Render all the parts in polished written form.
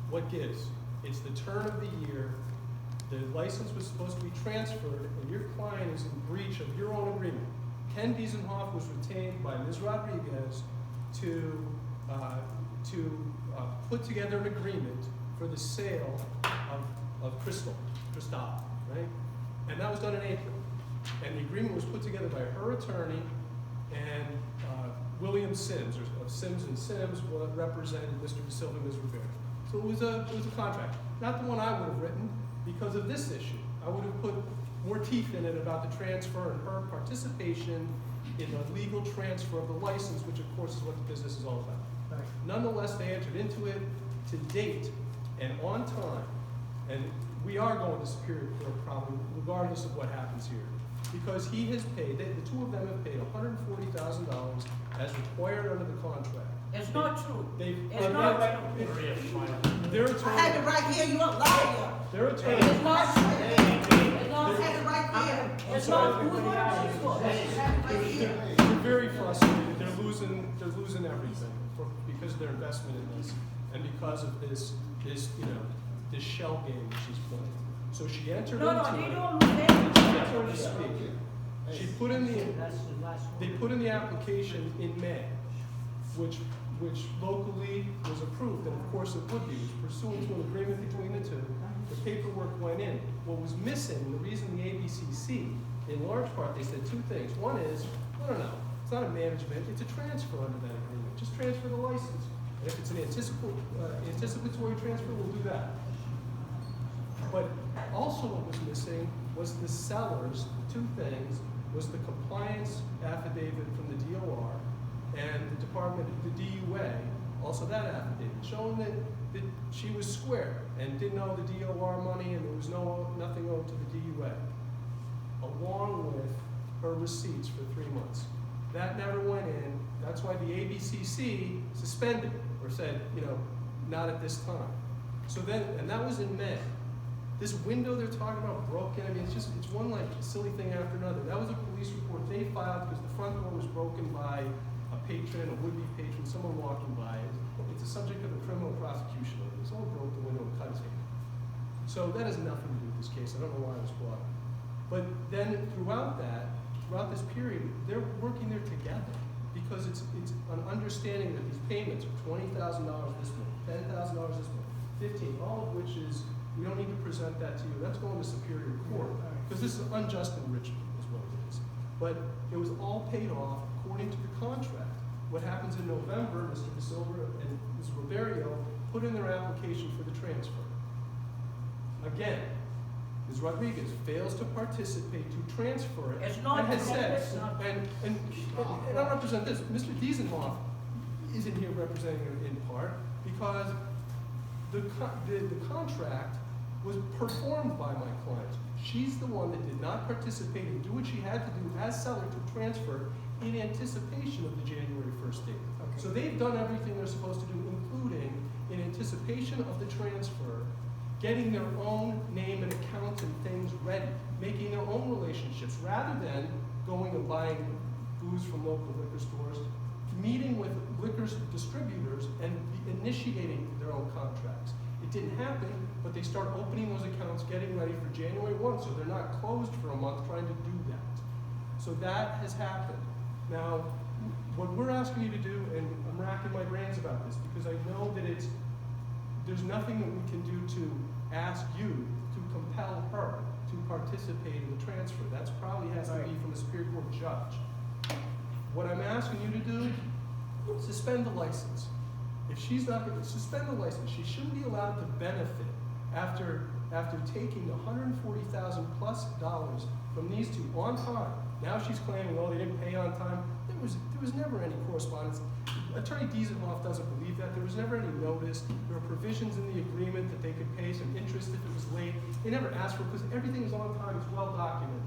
what gives? It's the turn of the year. The license was supposed to be transferred, and your client is in breach of your own agreement. Ken Diesenhoff was retained by Ms. Rodriguez to put together an agreement for the sale of Cristal, right? And that was done in April. And the agreement was put together by her attorney and William Sims, or of Sims and Sims, represented Mr. De Silva and Ms. Rivera. So it was a contract. Not the one I would have written because of this issue. I would have put more teeth in it about the transfer and her participation in the legal transfer of the license, which of course is what the business is all about. Right. Nonetheless, they entered into it to date and on time, and we are going to Superior Court probably, regardless of what happens here, because he has paid, the two of them have paid $140,000 as required under the contract. It's not true. Their I had it attorney, right here, you a liar. their attorney, It's not true. It's not I had it right here. It's not true. Who's gonna pay for I it? had it right here. they're very frustrated. They're losing everything because of their investment in this and because of this shell game that she's playing. So she entered No, into they it. don't lose anything. Let her speak. She put in they put in the application in May, which locally was approved, and of course it would be. It was pursuant to an agreement between the two. The paperwork went in. What was missing, the reason the ABCC, in large part, they said two things. One is, no, it's not a management, it's a transfer under that agreement. Just transfer the license. And if it's an anticipatory transfer, we'll do that. But also what was missing was the sellers, two things, was the compliance affidavit from the DOR and the department, the DUA, also that affidavit, showing that she was square and didn't owe the DOR money and there was nothing owed to the DUA, along with her receipts for 3 months. That never went in. That's why the ABCC suspended it or said, not at this time. So then, and that was in May. This window they're talking about broken, it's one like silly thing after another. That was a police report they filed because the front door was broken by a patron, a would-be patron, someone walking by. It's a subject of a criminal prosecution. Someone broke the window and cut his hand. So that has nothing to do with this case. I don't know why it was brought up. But then throughout this period, they're working there together because it's an understanding that these payments are $20,000 this month, $10,000 this month, $15,000, all of which is, we don't need to present that to you. That's going to Superior Court because this is unjust enrichment is what it is. But it was all paid off according to the contract. What happens in November, Mr. De Silva and Ms. Riverio put in their application for the transfer. Again, Ms. Rodriguez fails to participate to transfer it. It's not and has true. said, It's not true. and I represent this. Mr. Diesenhoff isn't here representing her in part because the contract was performed by my client. She's the one that did not participate and do what she had to do as seller to transfer in anticipation of the January 1st date. Okay. So they've done everything they're supposed to do, including in anticipation of the transfer, getting their own name and account and things ready, making their own relationships, rather than going and buying booze from local liquor stores, meeting with liquor distributors and initiating their own contracts. It didn't happen, but they start opening those accounts, getting ready for January 1, so they're not closed for a month trying to do that. So that has happened. Now, what we're asking you to do, and I'm racking my brains about this, because I know that there's nothing that we can do to ask you to compel her to participate in the transfer. That's probably has to be from a Superior Court judge. What I'm asking you to do, suspend the license. If she's not going to suspend the license, she shouldn't be allowed to benefit after taking $140,000 plus from these two on time. Now she's claiming, well, they didn't pay on time. There was never any correspondence. Attorney Diesenhoff doesn't believe that. There was never any notice. There were provisions in the agreement that they could pay some interest if it was late. They never asked for it because everything is on time. It's well documented.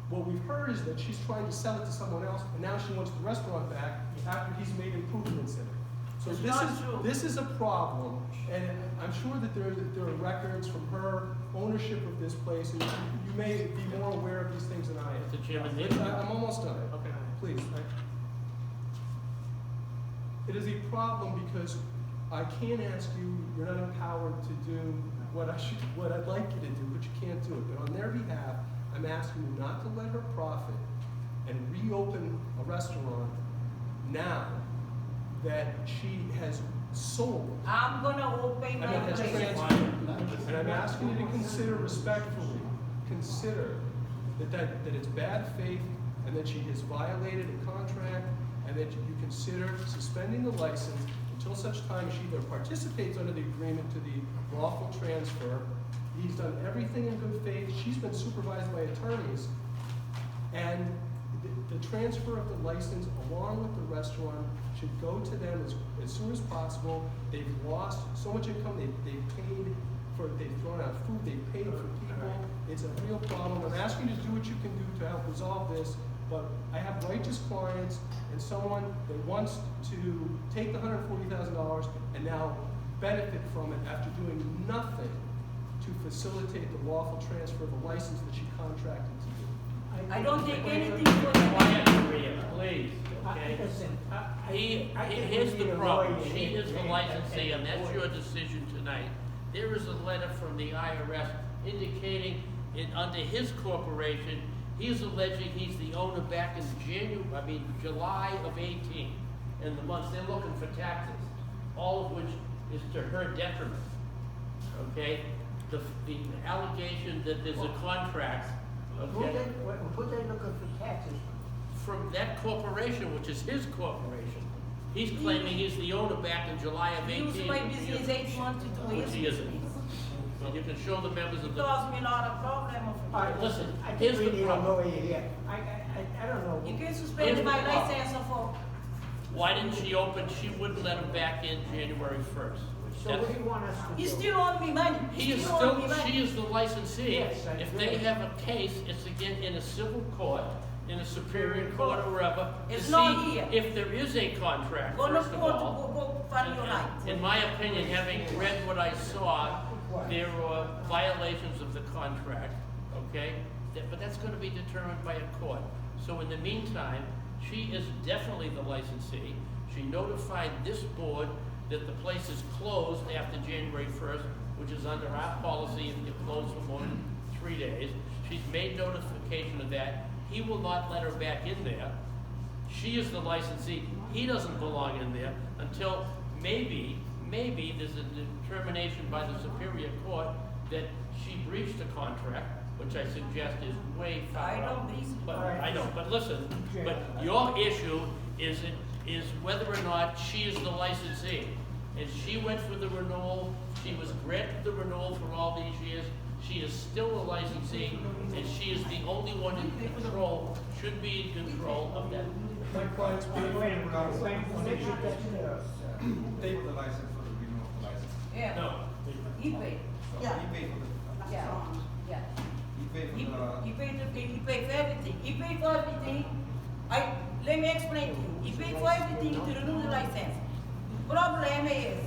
What we've heard is that she's trying to sell it to someone else, and now she wants the restaurant back after he's made improvements in it. So this is a problem, and I'm sure that there are records from her ownership of this place, and you may be more aware of these things than I am. Mr. Chairman, I'm almost done. Okay. Please. It is a problem because I can't ask you, you're not empowered to do what I'd like you to do, but you can't do it. But on their behalf, I'm asking you not to let her profit and reopen a restaurant now that she has sold. I'm gonna open And it my has place. transferred. And I'm asking you to consider respectfully, consider that it's bad faith and that she has violated a contract and that you consider suspending the license until such time she either participates under the agreement to the lawful transfer. He's done everything in good faith. She's been supervised by attorneys. And the transfer of the license along with the restaurant should go to them as soon as possible. They've lost so much income. They've thrown out food, they've paid for people. It's a real problem. I'm asking you to do what you can do to help resolve this, but I have righteous clients and someone that wants to take the $140,000 and now benefit from it after doing nothing to facilitate the lawful transfer of a license that she contracted to do. I don't take anything for the Quiet, Maria, please, okay? Listen, Here's the problem, she is the licensee, and that's your decision tonight. There is a letter from the IRS indicating under his corporation, he's alleging he's the owner back in July of 18. In the months, they're looking for taxes, all of which is to her detriment, okay? The allegation that there's a contract, who okay? they looking for taxes? From that corporation, which is his corporation. He's claiming he's the owner back in July of 18. use my business 8 months to 2 years. Which he isn't. And you can show the members of the, Cause me a lot of problem. All right, listen, I here's think we the need a problem. lawyer here. I don't know. You can Here's suspend the my problem. license for, Why didn't she open, she wouldn't let him back in January 1st. So what do you want us to do? he still owe me money. He is owe me still, money. she is the licensee. Yes, I If agree. they have a case, it's again in a civil court, in a superior court or wherever, to It's not see here. if there is a contract, Go to first of court, all. go find your right. In my opinion, having read what I saw, there were violations of the contract, okay? But that's gonna be determined by a court. So in the meantime, she is definitely the licensee. She notified this board that the place is closed after January 1st, which is under our policy if you're closed for more than 3 days. She's made notification of that. He will not let her back in there. She is the licensee. He doesn't belong in there until maybe there's a determination by the Superior Court that she breached a contract, which I suggest is way far I out. don't breach. But I know, but listen, but your issue is whether or not she is the licensee. And she went for the renewal, she was granted the renewal for all these years, she is still a licensee, and she is the only one in control, should be in control of that. My clients pay Wait a for minute, make sure that's clear. They- For the license, for the renewal of the license. Yeah, No, he paid, So Yeah. he paid for the, yeah, yeah. he paid for He the, paid for everything. He paid for everything. Let me explain to you. He paid for everything to renew the license. The problem is,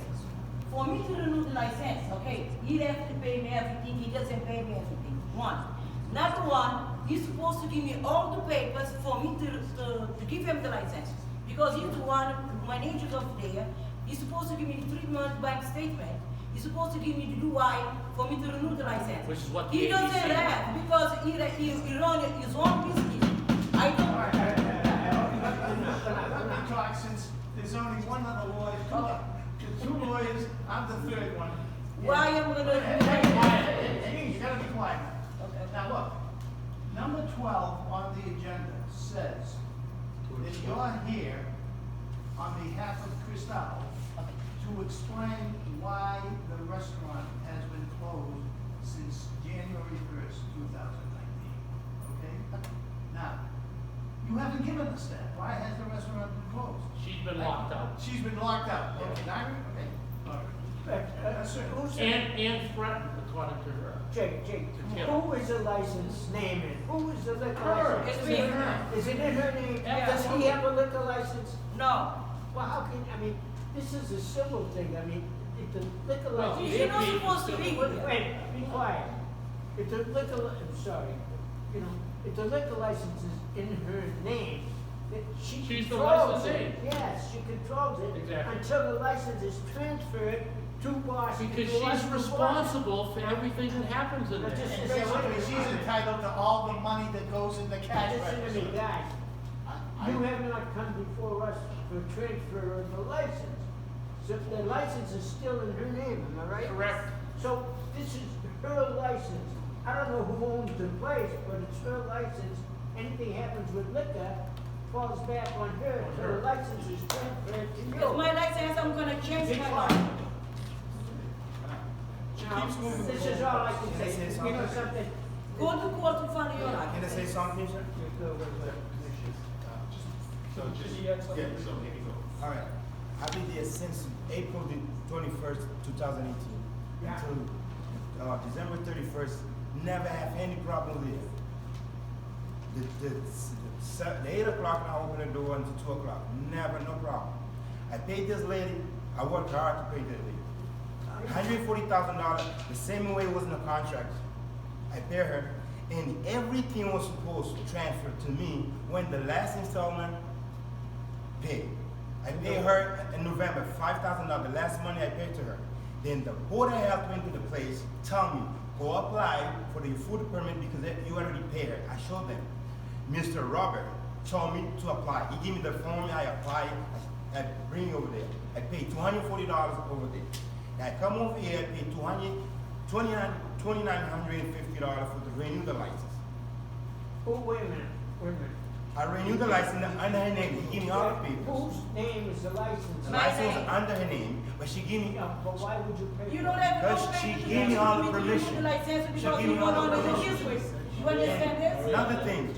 for me to renew the license, okay, he has to pay me everything, he doesn't pay me everything. One. Number one, he's supposed to give me all the papers for me to give him the license. Because he's the one, my agent of there, he's supposed to give me the 3-month bank statement. He's supposed to give me the UI for me to renew the license. which is what He the doesn't ABC. have, because he run his own business. I don't. Let me talk, since there's only one other lawyer, two lawyers, I'm the third one. Why am I gonna do Hey, that? quiet. Hey, you gotta be quiet. Okay. Now, look, number 12 on the agenda says that you're here on behalf of Cristal to explain why the restaurant has been closed since January 1st, 2019, okay? Now, you haven't given us that. Why has the restaurant been closed? She's been locked up. She's been locked up. Okay, now, okay, all right. That's it. Who's the, And threatened, according to her. Jake, Yeah. who is the license name in? Who is the liquor Her. license? It's me. Is it in her name? Yeah. Does he have a liquor license? No. Well, how can, this is a civil thing, if the liquor Well, license. She's not supposed to be Wait, here. wait, be quiet. If the liquor, I'm sorry, if the liquor license is in her name, She She's the controls licensee. it. Yes, she controls it. Exactly. Until the license is transferred to Boston. Because to us she's to responsible for everything that happens in But there. just- And basically, she's entitled to all the money that goes in the cash Listen to register. me, guys. You have not come before us for transfer of the license. So the license is still in her name, am I right? Correct. So this is her license. I don't know who owns the place, but it's her license. Anything happens with liquor falls back on her, so the license is transferred to you. It's my license, I'm gonna change my mind. Now, keeps moving this is forward. all I can say. Can I say You know something? something? Go to court to find your Can I license. say something, sir? So just, he had something. Yeah, so here you go. All right. I've been there since April the 21st, 2018, Yeah. until December 31st. Never have any problem there. The 8 o'clock I open the door until 2 o'clock. Never, no problem. I paid this lady. I worked hard to pay this lady. $140,000, the same way it was in the contract. I pay her, and everything was supposed to transfer to me when the last installment paid. I paid her in November $5,000, the last money I paid to her. Then the board of health went to the place, tell me, go apply for the food permit because you already paid her. I showed them. Mr. Robert told me to apply. He gave me the form, I applied, I bring it over there. I paid $240 over there. And I come over here, I paid $2,950 for to renew the license. Oh, wait a minute. I renewed the license under her name. He gave me all the papers. Whose name is the license? The My license name. under her name, but she gave me, Yeah, but why would you pay? You for don't it? have no Because she paper to gave me all the to renew permission. the license She because gave you me went all the on the permission. history. You understand this? another thing,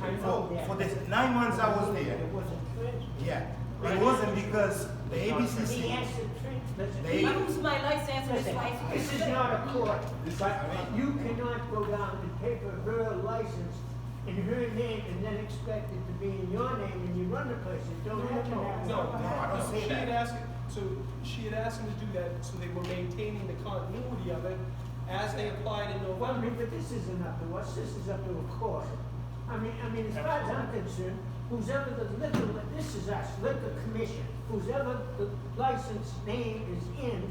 for this 9 months I was there, It wasn't transferred. yeah. It wasn't because the He ABCC, has to transfer. They- I lose my license and Listen, license. this is not a court, but you cannot go down and pay for her license in her name and then expect it to be in your name and you run the place. It don't happen that way. No, I don't say she had that. asked, so she had asked him to do that, so they were maintaining the continuity of it as they applied in Well, I November. mean, but this isn't up to us, this is up to a court. I mean, as far as I'm concerned, who's ever the liquor, this is us, liquor commission, who's ever the license name is in,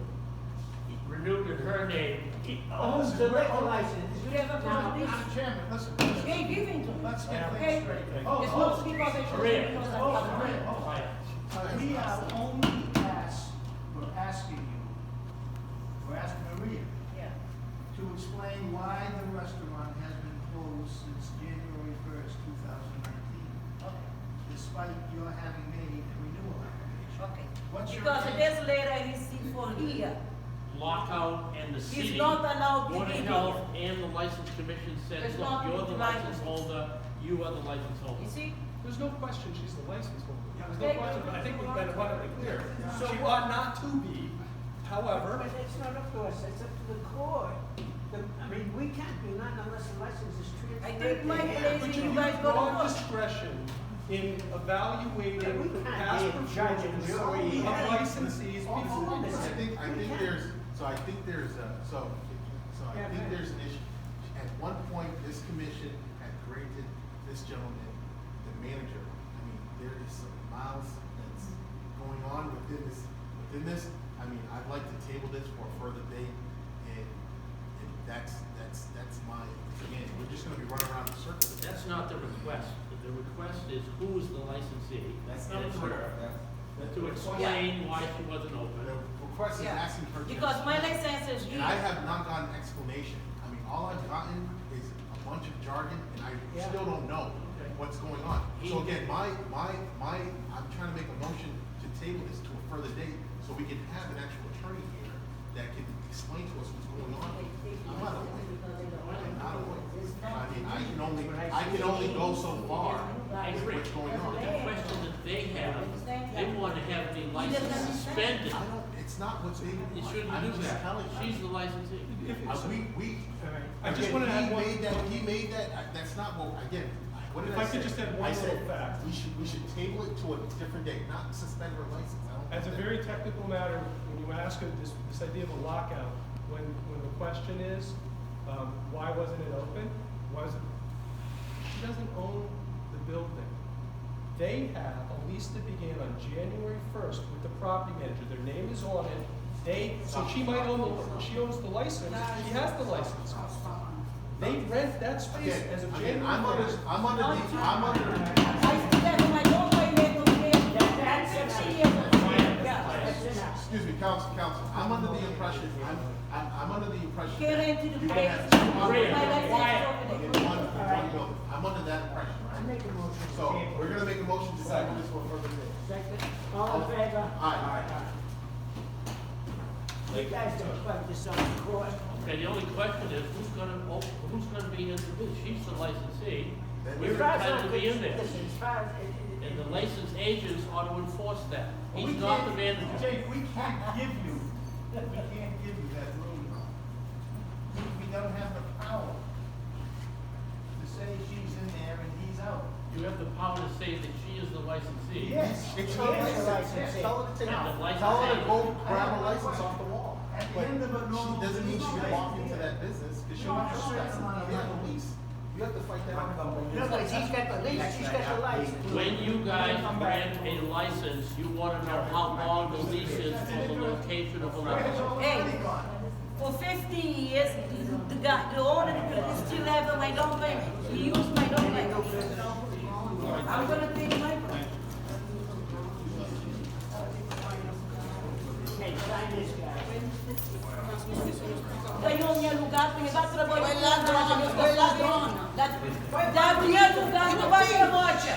Renewed in her name. owns the liquor license. You have a Now, condition. Mr. Chairman, listen. They give it to me. Let's get Okay? things straight. It's not because I should Maria. because I Oh, have Maria, money. We are only we're asking you, we're asking Maria Yeah. to explain why the restaurant has been closed since January 1st, 2019, Okay. despite your having made a renewal application. Okay. What's your Because take? this letter I received for here, Lockout and the city. he's not allowed to Board be of here. Health and the license commission said, It's look, not you're the license licensed. holder, you are the license holder. You see? There's no question she's the license holder. There's no Okay. question, but I think we've been abundantly clear. So She what- ought not to be, however, But it's not up to us, it's up to the court. I mean, we can't do nothing unless the license is transferred. I think my to him. place- but you you guys have go to broad court. discretion in evaluating Yeah, we the can't past be a judge and performance jury. of licensees. because- I think there's, so I think there's a, so I think there's an issue. At one point, this commission had granted this gentleman, the manager, I mean, there is some miles that's going on within this. I mean, I'd like to table this for a further date, and that's my, again, we're just gonna be running around in circles. That's not the request. The request is who's the licensee. That's And not it's correct. her. To explain why she wasn't open. The request is Yeah. asking for. Because my license is And I here. have not gotten an explanation. I mean, all I've gotten is a bunch of jargon, and I Yeah. still don't know Okay. what's going on. So again, I'm trying to make a motion to table this to a further date, so we can have an actual attorney here that can explain to us what's going on. I'm not a lawyer. I'm not a lawyer. I mean, I can only go so far I with agree. what's going on. The question that they have, they want to have the license suspended. It's not what's being. It shouldn't I'm do just that. telling you. She's the licensee. I just wanna add one. He made that, that's not what, again, what did If I I say? could just add one I said, little fact. we should table it to a different date, not suspend her license. I don't As a think that- very technical matter, when you ask her this idea of a lockout, when the question is, why wasn't it open? She doesn't own the building. They have a lease that began on January 1st with the property manager. Their name is on it. So she might she owns the license, she has the license. They rent that space Again, as of again, January I'm under, 1st. I'm under the, I see that when I don't pay me for the that's 60 years of yeah. excuse me, counsel, I'm under the impression, I'm under the impression Can't that enter the you place. can have two My Quiet. license Quiet. over in there. one building. I'm under that impression, I right? make a motion. So, we're gonna make a motion to second this for further debate. Second, all in favor? Aye. You guys can fight this on the court. Okay, the only question is, who's gonna be in the bid? She's the licensee, we're As far as entitled to be in there. listen, as far as- And the licensed agents ought to enforce that. We He's not the can't- manager. Jake, we can't give you that room. We don't have the power to say she's in there and he's out. You have the power to say that she is the licensee. Yes. It's Yes, her license, license. tell her to take, And the license tell her to agent. go grab her license off the wall. At the But end of a normal she doesn't mean she can walk into business that business, cause she No, don't have sure, that, come on, you have a lease. You have to fight that out. No, but he's got the lease, she's got the license. When you guys grant a license, you wanna know how long the lease is for the location of a license. Hey, for 15 years, the owner of the building still have my down payment. He used my down payment. I'm gonna pay my price. Okay, sign this guy. Ganhou minha lugar, porque vai trabalhar. Foi ladrona, foi ladrona. Da minha lugar, não vai trabalhar.